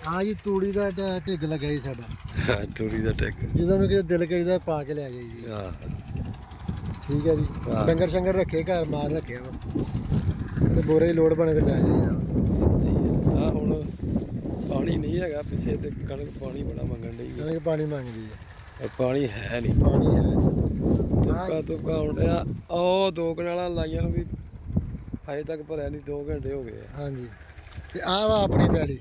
हाँ जी तूड़ी का ढिग लगा जी साडा तूड़ी का ढिग ਜਦੋਂ ਵੀ ਕਿਤੇ ਦਿਲ ਕਰੀਦਾ ਪਾ ਕੇ ਲੈ ਜਾਈ ਜੀ ਠੀਕ ਹੈ ਜੀ ਡੰਗਰ ਸ਼ੰਗਰ ਰੱਖੇ ਘਰ ਮਾਰ ਰੱਖਿਆ ਵਾ ਤੇ ਬੋਰੇ ਦੀ ਲੋੜ ਬਣੇ ਤੇ ਲੈ ਜਾਈਦਾ ਆ ਹੁਣ ਪਾਣੀ ਨਹੀਂ ਹੈਗਾ ਪਿੱਛੇ ਤੇ ਕਣਕ ਪਾਣੀ ਬੜਾ ਮੰਗਣ ਡਈ ਕਣਕ ਪਾਣੀ ਮੰਗਦੀ ਹੈ ਪਾਣੀ ਹੈ ਨਹੀਂ ਪਾਣੀ ਹੈ ਤੁੱਕਾ ਹੁਣ ਡਿਆ ਉਹ 2 ਕਨਾਲਾਂ ਲਾਈਆਂ ਨੂੰ ਵੀ ਹਜੇ ਤੱਕ ਭਰਿਆ ਨਹੀਂ 2 ਘੰਟੇ ਹੋ ਗਏ ਹਾਂਜੀ ਤੇ ਆਹ ਵਾ ਆਪਣੀ ਪੈਲੀ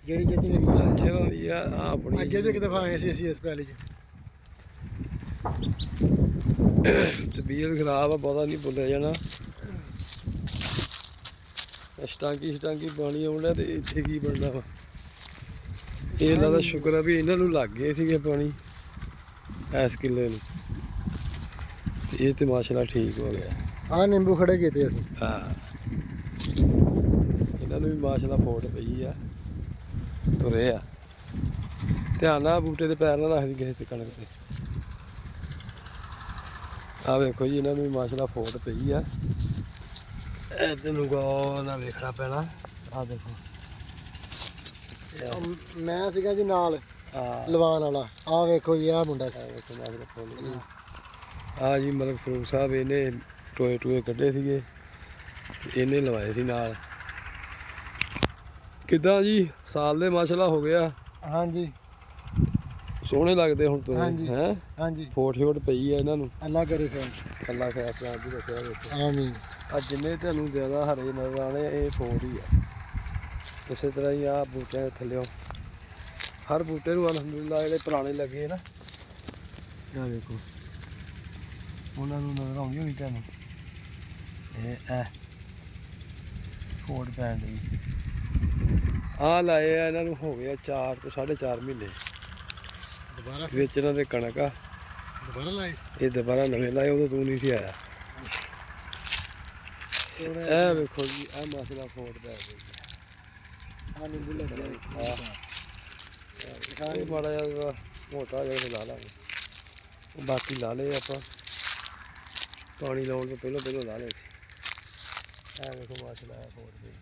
ਜਿਹੜੀ ਜਿੱਤੀ ਨਿੰਬੂ ਲਾਇਆ ਚਲੋ ਦੀ ਆ ਆਪਣੀ ਅੱਗੇ ਵੀ ਇੱਕ ਦਫਾ ਆਏ ਸੀ ਅਸੀਂ ਇਸ ਪੈਲੀ 'ਚ ਤਬੀਅਤ ਖਰਾਬ ਆ ਬਹੁਤਾ ਨਹੀਂ ਬੋਲਿਆ ਜਾਣਾ ਸਟਾਂਕੀ ਪਾਣੀ ਆਉਂਦਾ ਤੇ ਇੱਥੇ ਕੀ ਬਣਨਾ ਵਾ ਇਹ ਲੱਗਦਾ ਸ਼ੁਕਰ ਆ ਵੀ ਇਹਨਾਂ ਨੂੰ ਲੱਗ ਗਏ ਸੀਗੇ ਪਾਣੀ ਇਸ ਕਿੱਲੇ ਨੂੰ ਤੇ ਇਹ ਤੇ ਮਾਸ਼ਾਅੱਲਾ ਠੀਕ ਹੋ ਗਿਆ ਆਹ ਨਿੰਬੂ ਖੜੇ ਕੀਤੇ ਅਸੀਂ ਹਾਂ ਇਹਨਾਂ ਨੂੰ ਵੀ ਮਾਸ਼ਾਅੱਲਾ ਫੋਟ ਪਈ ਆ ਤੁਰੇ ਆ ਧਿਆਨ ਨਾਲ ਬੂਟੇ ਦੇ ਪੈਰ ਨਾ ਰੱਖਦੀ ਕਿਸੇ ਤੇ ਕਣਕ ਤੇ ਆ ਵੇਖੋ ਜੀ ਇਹਨਾਂ ਨੂੰ ਵੀ ਮਾਸ਼ਾਅੱਲਾ ਫੋਟ ਪਈ ਆ ਤੈਨੂੰ ਗੌਰ ਨਾਲ ਵੇਖਣਾ ਪੈਣਾ ਆ ਦੇਖੋ ਮੈਂ ਸੀਗਾ ਜੀ ਨਾਲ ਲਵਾਨ ਵਾਲਾ ਆ ਵੇਖੋ ਜੀ ਆ ਮੁੰਡਾ ਆ ਜੀ ਮਲਕ ਫਰੂਕ ਸਾਹਿਬ ਇਹਨੇ ਟੋਏ ਕੱਢੇ ਸੀਗੇ ਤੇ ਇਹਨੇ ਲਵਾਏ ਸੀ ਨਾਲ ਕਿੱਦਾਂ ਜੀ ਸਾਲ ਦੇ ਮਾਸ਼ਾਅੱਲਾ ਹੋ ਗਿਆ ਹਾਂਜੀ ਸੋਹਣੇ ਲੱਗਦੇ ਹੁਣ ਤੋਂ ਹੈ ਹਾਂਜੀ ਫੋਟ ਪਈ ਆ ਇਹਨਾਂ ਨੂੰ ਅੱਲਾ ਕਰੇ ਖੈਰ ਅੱਲਾ ਖੈਰ ਸਲਾਮ ਵੀ ਰੱਖਿਆ ਵੇਖੋ ਆਮੀਨ ਆ ਜਿੰਨੇ ਤੁਹਾਨੂੰ ਜ਼ਿਆਦਾ ਹਰੇ ਨਜ਼ਰ ਆਣੇ ਇਹ ਫੋਟ ਹੀ ਆ ਇਸੇ ਤਰ੍ਹਾਂ ਹੀ ਆ ਬੂਟਿਆਂ ਦੇ ਥੱਲਿਓਂ ਹਰ ਬੂਟੇ ਨੂੰ ਅਲਹਮਦੁਲਿਲਾ ਜਿਹੜੇ ਪੁਰਾਣੇ ਲੱਗੇ ਨਾ ਆ ਵੇਖੋ ਉਹਨਾਂ ਨੂੰ ਨਜ਼ਰ ਆਉਂਦੀ ਹੋਣੀ ਤੁਹਾਨੂੰ ਇਹ ਫੋਟ ਪੈਣ ਦੀ ਆ ਲਾਏ ਆ ਇਹਨਾਂ ਨੂੰ ਹੋ ਗਿਆ 4 ਤੋਂ 4.5 ਮਹੀਨੇ ਦੁਬਾਰਾ ਵਿੱਚ ਇਹਨਾਂ ਦੇ ਕਣਕ ਆ ਦੁਬਾਰਾ ਲਾਏ ਇਹ ਦੁਬਾਰਾ ਨਵੇਂ ਲਾਏ ਉਦੋਂ ਤੂੰ ਨਹੀਂ ਸੀ ਆਇਆ ਇਹ ਵੇਖੋ ਜੀ ਇਹ ਮਾਸ਼ਾਅੱਲਾ ਫੋਟ ਪੈ ਗਈ ਆ ਨਿੰਬੂ ਲੱਗਿਆ ਇਹ ਮਾੜਾ ਜਿਹਾ ਮੋਟਾ ਜਿਹਾ ਲਾ ਲਾਂਗੇ ਬਾਕੀ ਲਾ ਲਏ ਆਪਾਂ ਪਾਣੀ ਲਾਉਣ ਤੋਂ ਪਹਿਲਾਂ ਲਾ ਲਏ ਸੀ ਇਹ ਵੇਖੋ ਮਾਸ਼ਾਅੱਲਾ ਫੋਟ ਪਈ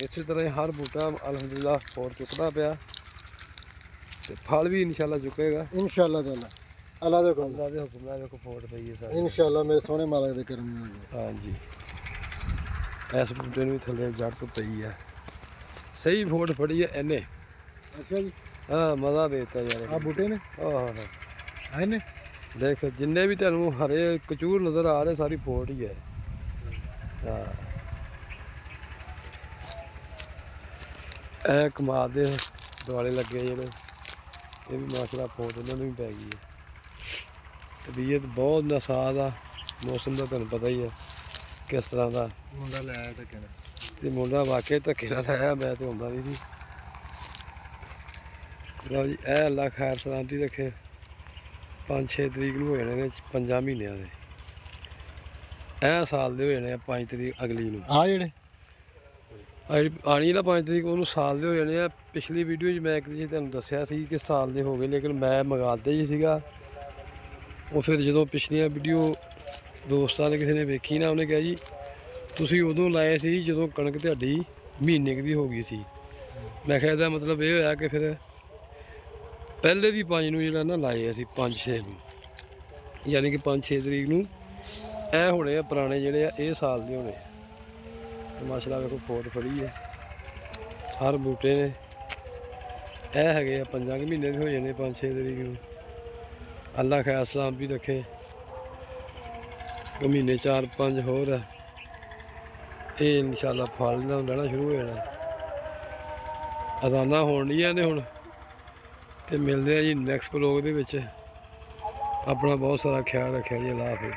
ਇਸੇ ਤਰ੍ਹਾਂ ਹੀ ਹਰ ਬੂਟਾ ਅਲਹਮਦੁਲਿਲਾ ਫੋਟ ਚੁੱਕਦਾ ਪਿਆ ਤੇ ਫਲ ਵੀ ਇਨਸ਼ਾਅੱਲਾ ਚੁੱਕੇਗਾ ਇਨਸ਼ਾਅੱਲਾ ਤਾਲਾ ਅੱਲਾ ਦੇ ਹੁਕਮ ਨਾਲ ਵੇਖੋ ਫੋਟ ਪਈ ਹੈ ਸਾਰੀ ਇਨਸ਼ਾਅੱਲਾ ਮੇਰੇ ਸੋਹਣੇ ਮਾਲਕ ਦੇ ਕਰਮ ਨਾਲ ਹਾਂਜੀ ਇਸ ਬੂਟੇ ਨੂੰ ਵੀ ਥੱਲੇ ਜੜ ਤੋਂ ਪਈ ਆ ਸਹੀ ਫੋਟ ਫੜੀ ਹੈ ਇਹਨੇ ਅੱਛਾ ਜੀ ਹਾਂ ਮਜ਼ਾ ਦੇ ਦਿੱਤਾ ਯਾਰ ਆ ਬੂਟੇ ਨੇ ਆਹ ਆਏ ਨੇ ਦੇਖ ਜਿੰਨੇ ਵੀ ਤੁਹਾਨੂੰ ਹਰੇ ਕਚੂਰ ਨਜ਼ਰ ਆ ਰਹੇ ਸਾਰੀ ਫੋਟ ਹੀ ਹੈ ਹਾਂ ਇਹ ਕਮਾਲ ਦੇ ਦੁਆਲੇ ਲੱਗੇ ਜਿਹੜੇ ਇਹ ਵੀ ਮਾਸ਼ਾਅੱਲਾ ਫੋਟ ਇਹਨਾਂ ਨੂੰ ਵੀ ਪੈ ਗਈ ਹੈ ਤਬੀਅਤ ਬਹੁਤ ਨਸਾਦ ਆ ਮੌਸਮ ਦਾ ਤੁਹਾਨੂੰ ਪਤਾ ਹੀ ਹੈ ਕਿਸ ਤਰ੍ਹਾਂ ਦਾ ਮੁੰਡਾ ਲੈ ਆਇਆ ਧੱਕੇ ਨਾਲ ਤੇ ਮੁੰਡਾ ਵਾਕਿਆ ਧੱਕੇ ਨਾਲ ਆਇਆ ਮੈਂ ਤੇ ਹੁੰਦਾ ਨਹੀਂ ਸੀ ਲਓ ਜੀ ਇਹ ਅੱਲਾ ਖੈਰ ਸਲਾਮਤੀ ਰੱਖੇ 5-6 ਤਰੀਕ ਨੂੰ ਹੋ ਜਾਣੇ ਨੇ 5 ਮਹੀਨਿਆਂ ਦੇ ਇਹ ਸਾਲ ਦੇ ਹੋ ਜਾਣੇ ਆ 5 ਤਰੀਕ ਅਗਲੀ ਨੂੰ ਆ ਜਿਹੜੇ ਆਣੀ ਨਾ 5 ਤਰੀਕ ਉਹਨੂੰ ਸਾਲ ਦੇ ਹੋ ਜਾਣੇ ਆ ਪਿਛਲੀ ਵੀਡੀਓ 'ਚ ਮੈਂ ਇੱਕ ਜੀ ਤੁਹਾਨੂੰ ਦੱਸਿਆ ਸੀ ਕਿ ਸਾਲ ਦੇ ਹੋ ਗਏ ਲੇਕਿਨ ਮੈਂ ਮੰਗਾਤੇ ਹੀ ਸੀਗਾ ਉਹ ਫਿਰ ਜਦੋਂ ਪਿਛਲੀਆਂ ਵੀਡੀਓ ਦੋਸਤਾਂ ਨੇ ਕਿਸੇ ਨੇ ਵੇਖੀ ਨਾ ਉਹਨੇ ਕਿਹਾ ਜੀ ਤੁਸੀਂ ਉਦੋਂ ਲਾਏ ਸੀ ਜਦੋਂ ਕਣਕ ਤੁਹਾਡੀ ਮਹੀਨੇ ਕੁ ਦੀ ਹੋ ਗਈ ਸੀ ਮੈਂ ਕਿਹਾ ਇਹਦਾ ਮਤਲਬ ਇਹ ਹੋਇਆ ਕਿ ਫਿਰ ਪਹਿਲੇ ਦੀ 5 ਨੂੰ ਜਿਹੜਾ ਨਾ ਲਾਏ ਅਸੀਂ 5-6 ਨੂੰ ਯਾਨੀ ਕਿ 5-6 ਤਰੀਕ ਨੂੰ ਇਹ ਹੋਣੇ ਆ ਪੁਰਾਣੇ ਜਿਹੜੇ ਆ ਇਹ ਸਾਲ ਦੇ ਹੋਣੇ ਮਾਸ਼ਾਅੱਲਾ ਵੇਖੋ ਫੋਟ ਫੜੀ ਹੈ ਹਰ ਬੂਟੇ ਨੇ ਇਹ ਹੈਗੇ ਆ 5 ਮਹੀਨੇ ਦੇ ਹੋ ਜਾਣੇ 5-6 ਤਰੀਕ ਨੂੰ ਅੱਲਾ ਖੈਰ ਸਲਾਮ ਵੀ ਰੱਖੇ ਮਹੀਨੇ 4-5 ਹੋਰ ਆ ਇਹ ਇਨਸ਼ਾਅੱਲਾ ਫਲ ਲੈਣਾ ਸ਼ੁਰੂ ਹੋ ਜਾਣਾ ਅਜ਼ਾਨਾਂ ਹੋਣ ਡੀਆਂ ਨੇ ਹੁਣ ਤੇ ਮਿਲਦੇ ਆ ਜੀ ਨੈਕਸਟ ਵਲੋਗ ਦੇ ਵਿੱਚ ਆਪਣਾ ਬਹੁਤ ਸਾਰਾ ਖਿਆਲ ਰੱਖਿਆ ਜੀ ਅੱਲਾ ਹਾਫਿਜ਼